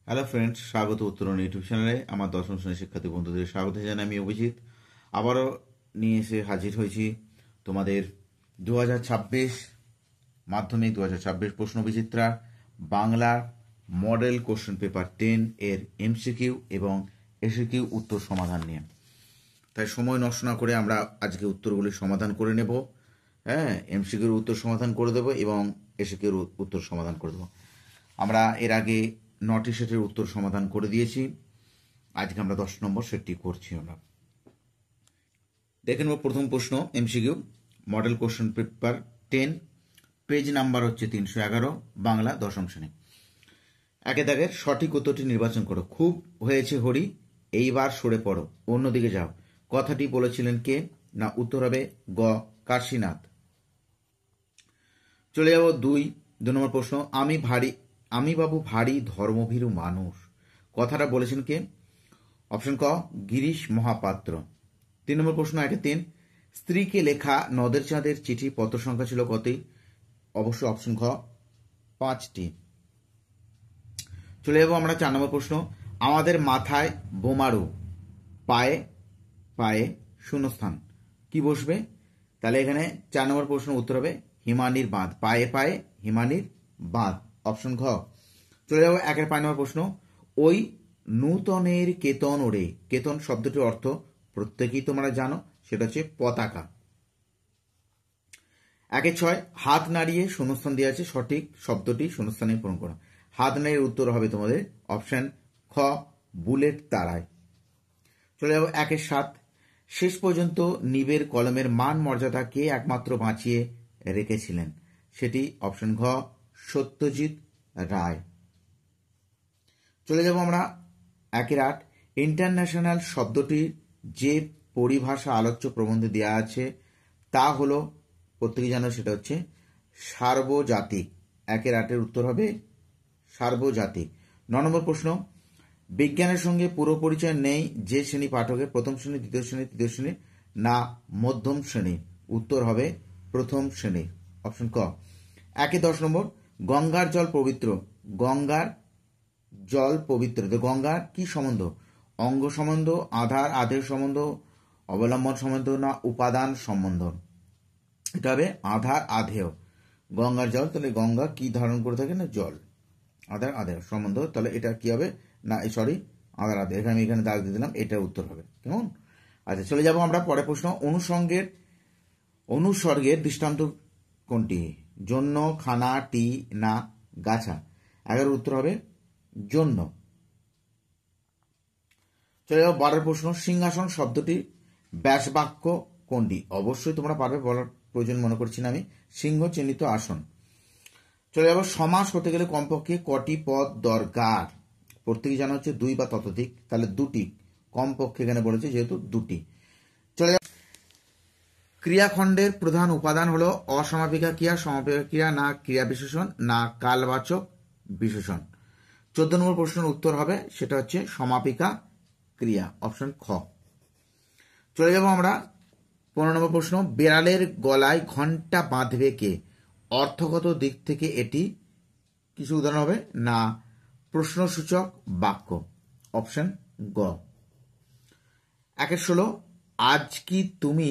Hello friends, স্বাগত উত্তরণ YouTube চ্যানেলে। আমার দশম শ্রেণীর শিক্ষার্থী বন্ধুদের স্বাগত জানাই। আমি অভিজিৎ আবারও নিয়ে এসে হাজির হয়েছি তোমাদের 2026 মাধ্যমিক 2026 প্রশ্ন বিচিত্রা বাংলার মডেল কোশ্চেন পেপার 10 এর এমসিকিউ এবং এসিকিউ উত্তর সমাধান নিয়ে। তাই সময় নষ্ট না করে আমরা আজকে উত্তরগুলি সমাধান করে নেব। এমসিকিউর উত্তর সমাধান করে দেবো এবং এসিকিউর উত্তর সমাধান করে দেবো। আমরা এর আগে 9টি সেটের উত্তর সমাধান করে দিয়েছি। আজকে আমরা 10 নম্বর সেটটি করছি। আমরা দেখে নেব প্রথম প্রশ্ন, MCQ model question paper 10, page number হচ্ছে 311, বাংলা দশম শ্রেণী। একে দাগের সঠিক উত্তরটি নির্বাচন করো। খুব হয়েছে হরি, এইবার সরে পড়ো, অন্যদিকে যাও। কথাটি বলেছিলেন কে? না, উত্তর হবে গ, কাশীনাথ। চলে যাব 2 নম্বর প্রশ্ন, আমি বাবু ভারী ধর্মভীরু মানুষ। কথাটা বলেছেন কে? অপশন ক, গিরিশ মহাপাত্র। 3 নম্বর প্রশ্ন, 1-3, স্ত্রীকে লেখা নদের চাঁদের চিঠি পত্র সংখ্যা ছিল কতটি? অবশ্যই অপশন খ, 5টি। চলে যাবো আমরা 4 নম্বর প্রশ্ন, আমাদের মাথায় বোমারু, পায়ে পায়ে শূন্যস্থান, কি বসবে? তাহলে এখানে 4 নম্বর প্রশ্ন উত্তর হবে হিমানির বাঁধ, পায়ে পায়ে হিমানির বাঁধ, অপশন ঘ। চলে যাবো 1-5 নম্বর প্রশ্ন, ওই নূতনের কেতন ওড়ে। কেতন শব্দটির অর্থ প্রত্যেকেই তোমরা জানো, সেটা হচ্ছে পতাকা। 1-6, হাত নাড়িয়ে শূন্যস্থান দেওয়া আছে, সঠিক শব্দটি শূন্যস্থানে পূরণ করো। হাত নাড়িয়ে উত্তর হবে তোমাদের অপশন খ, বুলেট তারায়। চলে যাবো 1-7, শেষ পর্যন্ত নিবের কলমের মান মর্যাদা কে একমাত্র বাঁচিয়ে রেখেছিলেন? সেটি অপশন ঘ, সত্যজিৎ রায়। চলে যাব আমরা 1-8, ইন্টারন্যাশনাল শব্দটির যে পরিভাষা আলোচ্য প্রবন্ধে দেওয়া আছে তা হলো, প্রত্যেকে জানো, সেটা হচ্ছে সার্বজাতিক। 1-8 উত্তর হবে সার্বজাতিক। 9 নম্বর প্রশ্ন, বিজ্ঞানের সঙ্গে পুরো পরিচয় নেই যে শ্রেণী পাঠকের? প্রথম শ্রেণী, দ্বিতীয় শ্রেণী, তৃতীয় শ্রেণী, না মধ্যম শ্রেণী? উত্তর হবে প্রথম শ্রেণী, অপশন ক। 1-10 নম্বর, গঙ্গার জল পবিত্র। গঙ্গার জল পবিত্র, তো গঙ্গার কি সম্বন্ধ? অঙ্গ সম্বন্ধ, আধার আধেয় সম্বন্ধ, অবলম্বন সম্বন্ধ, না উপাদান সম্বন্ধ? এটা হবে আধার আধেয়। গঙ্গার জল, তাহলে গঙ্গা কি ধারণ করে থাকে? না জল। আধার আধেয় সম্বন্ধ, তাহলে এটা কি হবে? না সরি, আধার আধেয়। আমি এখানে দাগ দিয়ে দিলাম, এটার উত্তর হবে। কেমন? আচ্ছা, চলে যাব আমরা পরের প্রশ্ন, অনুসর্গের দৃষ্টান্ত কোনটি? জন্য, খানা, টি, না গাছা? 11 উত্তর হবে জন্য। চলে যাবো 12 প্রশ্ন, সিংহাসন শব্দটি ব্যাসবাক্য কোনটি? অবশ্যই তোমরা পারবে, বলার প্রয়োজন মনে করছি না আমি। সিংহ চিহ্নিত আসন। চলে যাবো সমাস হতে গেলে কমপক্ষে কটি পদ দরকার? প্রত্যেকে জানা হচ্ছে 2 বা ততোধিক, তাহলে 2টি কমপক্ষে এখানে বলেছে, যেহেতু 2টি। চলে যাব ক্রিয়াখণ্ডের প্রধান উপাদান হলো অসমাপিকা ক্রিয়া, সমাপিকা ক্রিয়া, না ক্রিয়া বিশেষণ, না কালবাচক বিশেষণ? 14 নম্বর প্রশ্নের উত্তর হবে, সেটা হচ্ছে সমাপিকা ক্রিয়া, অপশন খ। চলে যাব আমরা 15 নম্বর প্রশ্ন, বেড়ালের গলায় ঘণ্টা বাঁধবে কে? অর্থগত দিক থেকে এটি কিছু উদাহরণ হবে, না প্রশ্নসূচক বাক্য? অপশন গ। 1-16, আজ কি তুমি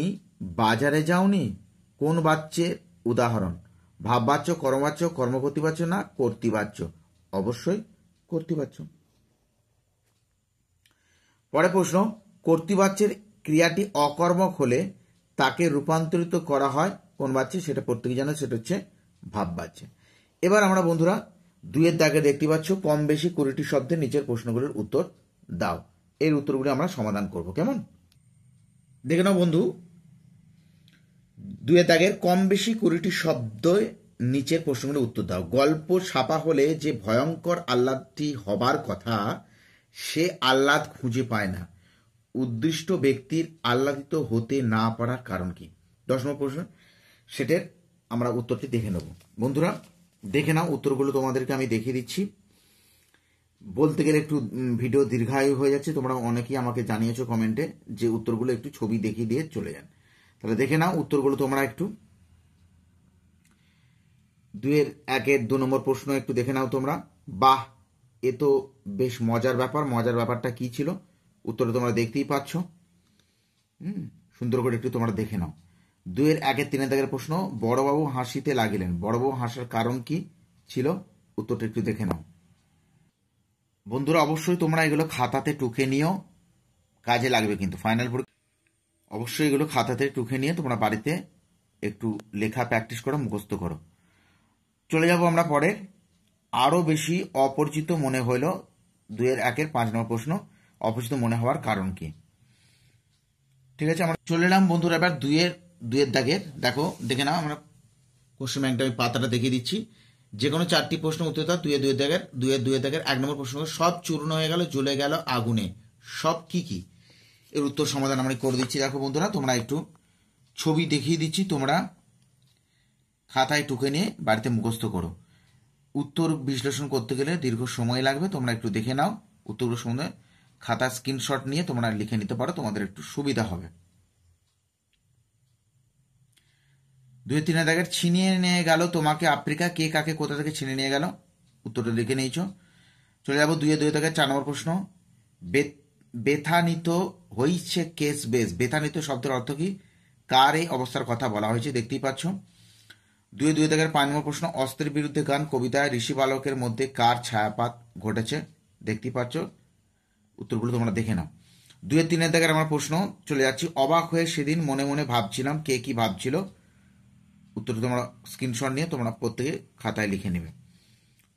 বাজারে যাওনি? কোন বাচ্যের উদাহরণ? ভাববাচ্য, কর্মবাচ্য, কর্মকর্তৃবাচ্য, না কর্তৃবাচ্য? অবশ্যই কর্তৃবাচ্য। পরের প্রশ্ন, কর্তৃবাচ্যের ক্রিয়াটি অকর্মক হলে তাকে রূপান্তরিত করা হয় কোন বাচ্যে? সেটা প্রত্যেকে জানো, সেটা হচ্ছে ভাববাচ্যে। এবার আমরা বন্ধুরা 2 দাগে দেখতে পাচ্ছ, কম বেশি 20টি শব্দের নিচের প্রশ্নগুলোর উত্তর দাও। এর উত্তরগুলি আমরা সমাধান করব। কেমন? দেখে নাও বন্ধু, 2 দাগের কম বেশি 20টি শব্দ নিচের প্রশ্নগুলোর উত্তর দাও। গল্প ছাপা হলে যে ভয়ঙ্কর আহ্লাদটি হবার কথা, সে আহ্লাদ খুঁজে পায় না। উদ্দিষ্ট ব্যক্তির আহ্লাদিত হতে না পারার কারণ কি? 10 নম্বর প্রশ্ন, সেটার আমরা উত্তরটি দেখে নেব। বন্ধুরা দেখে নাও, উত্তরগুলো তোমাদেরকে আমি দেখিয়ে দিচ্ছি। বলতে গেলে একটু ভিডিও দীর্ঘায়ু হয়ে যাচ্ছে, তোমরা অনেকেই আমাকে জানিয়েছো কমেন্টে যে উত্তরগুলো একটু ছবি দেখিয়ে দিয়ে চলে যান। তাহলে দেখে নাও উত্তরগুলো তোমরা একটু। 2-1-2 নম্বর প্রশ্ন একটু দেখে নাও তোমরা। বাহ, এ তো বেশ মজার ব্যাপার। মজার ব্যাপারটা কি ছিল উত্তরে তোমরা দেখতেই পাচ্ছ। সুন্দর করে একটু তোমরা দেখে নাও। 2-1 3 দাগের প্রশ্ন, বড়বাবু হাসিতে লাগিলেন, বড়বাবু হাসার কারণ কি ছিল উত্তরটা একটু দেখে নাও। বন্ধুরা অবশ্যই তোমরা এগুলো খাতাতে টুকে নিও, কাজে লাগবে কিন্তু ফাইনাল পরীক্ষা। অবশ্যই এগুলো খাতাতে টুকে নিয়ে তোমরা বাড়িতে একটু লেখা প্র্যাকটিস করো, মুখস্থ করো। চলে যাব আমরা পরে। আরও বেশি অপরিচিত মনে হইল 2-1 5 নম্বর প্রশ্ন, অপরিচিত মনে হওয়ার কারণ কি। ঠিক আছে, আমরা চলে এলাম বন্ধুরা এবার 2-2 দাগের। দেখো দেখে নাও, আমরা কোশ্চেন ব্যাংকটা আমি পাতাটা দেখিয়ে দিচ্ছি। যে কোনো 4টি প্রশ্ন উত্তর দাও। 2-2 দাগের 1 নম্বর প্রশ্ন, সব চূর্ণ হয়ে গেল, জ্বলে গেল আগুনে, সব কি কি? এর উত্তর সমাধান আমরা করে দিচ্ছি। দেখো বন্ধুরা, তোমরা একটু ছবি দেখিয়ে দিচ্ছি, তোমরা খাতায় টুকে নিয়ে বাড়িতে মুখস্থ করো। উত্তর বিশ্লেষণ করতে গেলে দীর্ঘ সময় লাগবে, তোমরা একটু দেখে নাও। উত্তরগুলো সম্বন্ধে খাতা স্ক্রিনশট নিয়ে তোমরা লিখে নিতে পারো, তোমাদের একটু সুবিধা হবে। 2-3 দাগের, ছিনিয়ে নিয়ে গেল তোমাকে আফ্রিকা, কে কাকে কোথা থেকে ছিনিয়ে নিয়ে গেল, উত্তরটা লিখে নিয়েছ। চলে যাবো 2-2 দাগের 4 নম্বর প্রশ্ন, বেথানিত হইছে কেস বেস, বেথানিত শব্দের অর্থ কি, কার এই অবস্থার কথা বলা হয়েছে, দেখতেই পাচ্ছ। 2-2 দাগের 5 নম্বর প্রশ্ন, অস্ত্রের বিরুদ্ধে গান কবিতায় ঋষি বালকের মধ্যে কার ছায়াপাত ঘটেছে, দেখতেই পাচ্ছ। উত্তরগুলো তোমরা দেখে নাও। 2-3 দাগের আমার প্রশ্ন চলে যাচ্ছি, অবাক হয়ে সেদিন মনে মনে ভাবছিলাম, কে কি ভাবছিল, উত্তরটা তোমরা স্ক্রিনশট নিয়ে তোমরা প্রত্যেকে খাতায় লিখে নেবে।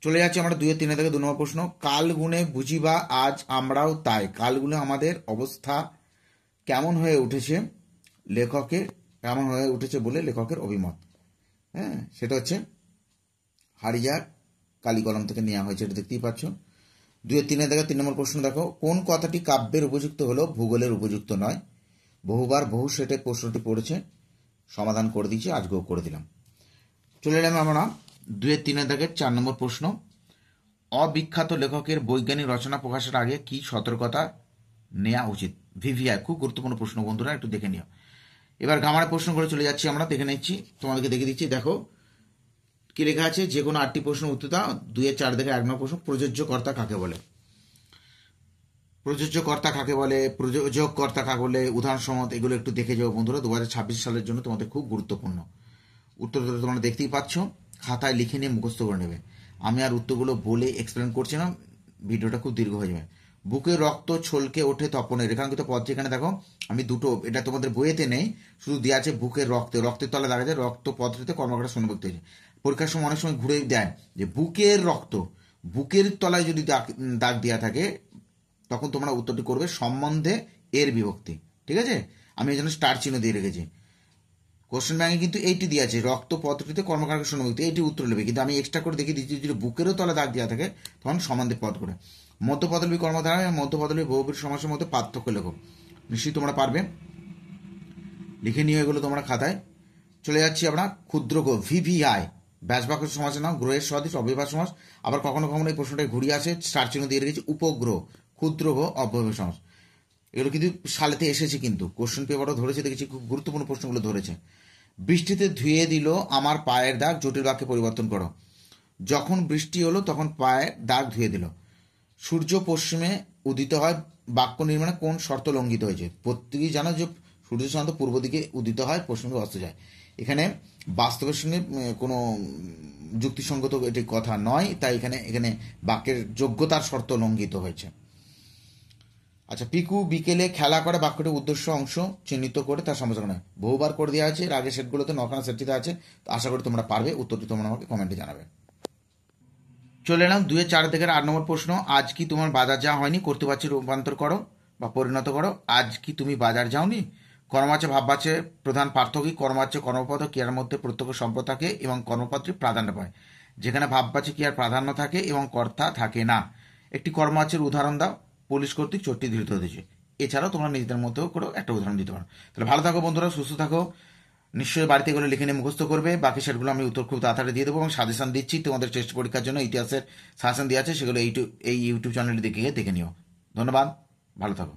চলে যাচ্ছি আমরা 2-3 দাগের 2 নম্বর প্রশ্ন, কাল গুণে বুঝিবা আজ আমরাও তাই, কাল গুণে আমাদের অবস্থা কেমন হয়ে উঠেছে, লেখকের কেমন হয়ে উঠেছে বলে লেখকের অভিমত। হ্যাঁ, সেটা হচ্ছে হারিয়ার কালি কলম থেকে নেওয়া হয়েছে, এটা দেখতেই পাচ্ছ। 2-3 দাগের 3 নম্বর প্রশ্ন দেখো, কোন কথাটি কাব্যের উপযুক্ত হলো ভূগোলের উপযুক্ত নয়, বহুবার বহু সেটে প্রশ্নটি পড়েছে, সমাধান করে দিয়েছি, আজকেও করে দিলাম। চলে এলাম আমরা 2-3 দাগের 4 নম্বর প্রশ্ন, অবিখ্যাত লেখকের বৈজ্ঞানিক রচনা প্রকাশের আগে কি সতর্কতা নেওয়া উচিত, ভিভিআই। খুব গুরুত্বপূর্ণ প্রশ্ন বন্ধুরা, একটু দেখে নিও। এবার গামারে প্রশ্ন করে চলে যাচ্ছি, আমরা দেখে নিচ্ছি, তোমাদেরকে দেখে দিচ্ছি। দেখো কি লেখা আছে, যে কোনো 8টি প্রশ্ন উত্তর দাও। 2-4 থেকে 1 নম্বর প্রশ্ন, প্রযোজ্য কর্তা কাকে বলে, প্রযোজ্য কর্তা কাকে বলে, প্রযোজক কর্তা কাকে বলে, উদাহরণ সমেত এগুলো একটু দেখে যাও বন্ধুরা। 2026 সালের জন্য তোমাদের খুব গুরুত্বপূর্ণ। উত্তর তোমরা দেখতেই পাচ্ছ, খাতায় লিখে নিয়ে মুখস্থ করে নেবে। আমি আর উত্তরগুলো বলে এক্সপ্লেন করছি না, ভিডিওটা খুব দীর্ঘ হয়ে যাবে। বুকে রক্ত ছলকে ওঠে তপনের, রেখাঙ্কিত পদ যেখানে দেখো আমি দুটো, এটা তোমাদের বইয়েতে নেই, শুধু দেওয়া আছে বুকের রক্তে, রক্তের তলা দেখা যায় রক্ত পদ্ধতিতে কর্মকর্তা শূন্যবক্তি হয়েছে। পরীক্ষার সময় অনেক সময় ঘুরে দেয় যে বুকের রক্ত, বুকের তলায় যদি দাগ দেওয়া থাকে তখন তোমরা উত্তরটি করবে সম্বন্ধে এর বিভক্তি। ঠিক আছে, আমি এই জন্য স্টার চিহ্ন দিয়ে রেখেছি। কোশ্চেন ব্যাংকে কিন্তু এইটি দিয়ে আছে, রক্ত পদটিতে কর্মকারক শূন্যবক্তি, এইটি উত্তর নেবে, কিন্তু আমি এক্সট্রা করে দেখিয়ে দিচ্ছি যদি বুকেরও তলা দাগ দেওয়া থাকে তখন সম্বন্ধে পদ করে। মধ্যপদলবী কর্মধারা এবং মধ্যপদলবী বহুবীর সমাসের মধ্যে পার্থক্য লেখো, নিশ্চয়ই তোমরা পারবে, লিখে নিয়ে এগুলো তোমরা খাতায়। চলে যাচ্ছি আমরা ক্ষুদ্র গো, ভিভিআই ব্যাসবাক্য সমাসের নাম, গ্রহের সদৃশ অব্যয়ভাব সমাস। আবার কখনো কখনো এই প্রশ্নটাই ঘুরিয়ে আসে, স্টার চিহ্ন দিয়ে রেখেছি, উপগ্রহ, ক্ষুদ্র গো অব্যয়ভাব সমাস। এগুলো কিন্তু সালেতে এসেছে, কিন্তু কোশ্চেন পেপারও ধরেছে, দেখেছি খুব গুরুত্বপূর্ণ প্রশ্নগুলো ধরেছে। বৃষ্টিতে ধুয়ে দিল আমার পায়ের দাগ, জটিল বাক্যে পরিবর্তন করো। যখন বৃষ্টি হলো তখন পায়ের দাগ ধুয়ে দিল। সূর্য পশ্চিমে উদিত হয়, বাক্য নির্মাণে কোন শর্ত লঙ্ঘিত হয়েছে, প্রত্যেকেই জানো যে সূর্য সাধারণত পূর্ব দিকে উদিত হয়, পশ্চিমে অস্ত যায়। এখানে বাস্তবের সঙ্গে কোনো যুক্তিসঙ্গত এটি কথা নয়, তাই এখানে এখানে বাক্যের যোগ্যতার শর্ত লঙ্ঘিত হয়েছে। আচ্ছা, পিকু বিকেলে খেলা করে বাক্যটির উদ্দেশ্য অংশ চিহ্নিত করে তার সমালোচনা, বহুবার করে দেওয়া আছে, এর আগে সেটগুলোতে 9খানা সেটটিতে আছে, তো আশা করি তোমরা পারবে, উত্তরটি তোমরা আমাকে কমেন্টে জানাবে। চলে এলাম 2-4 থেকে 8 নম্বর প্রশ্ন, আজ কি তোমার বাজার যাওয়া হয়নি, করতে পারছি রূপান্তর করো বা পরিণত করো। আজ কি তুমি বাজার যাওনি, কর্মবাচ্য ভাববাচ্যের প্রধান পার্থক্য কি, কর্মবাচ্য কর্মপদ ক্রিয়ার মধ্যে প্রত্যক্ষ সম্পর্ক থাকে এবং কর্মপদটি প্রাধান্য পায়, যেখানে ভাববাচ্য ক্রিয়ার প্রাধান্য থাকে এবং কর্তা থাকে না। একটি কর্মবাচ্যের উদাহরণ দাও, পুলিশ কর্তৃক চোরটি ধৃত হয়েছে। এছাড়াও তোমরা নিজেদের মধ্যেও করে একটা উদাহরণ দিতে পারো। তাহলে ভালো থাকো বন্ধুরা, সুস্থ থাকো, নিশ্চয়ই বাড়িতে এগুলো লিখে নিয়ে মুখস্থ করবে। বাকি সেটগুলো আমি উত্তর খুব তাড়াতাড়ি দিয়ে দেবো এবং সাজেশন দিচ্ছি তোমাদের টেস্ট পরীক্ষার জন্য, ইতিহাসের সাজেশন দেওয়া আছে, সেগুলো এই ইউটিউব চ্যানেলে দেখে নিও। ধন্যবাদ, ভালো থাকো।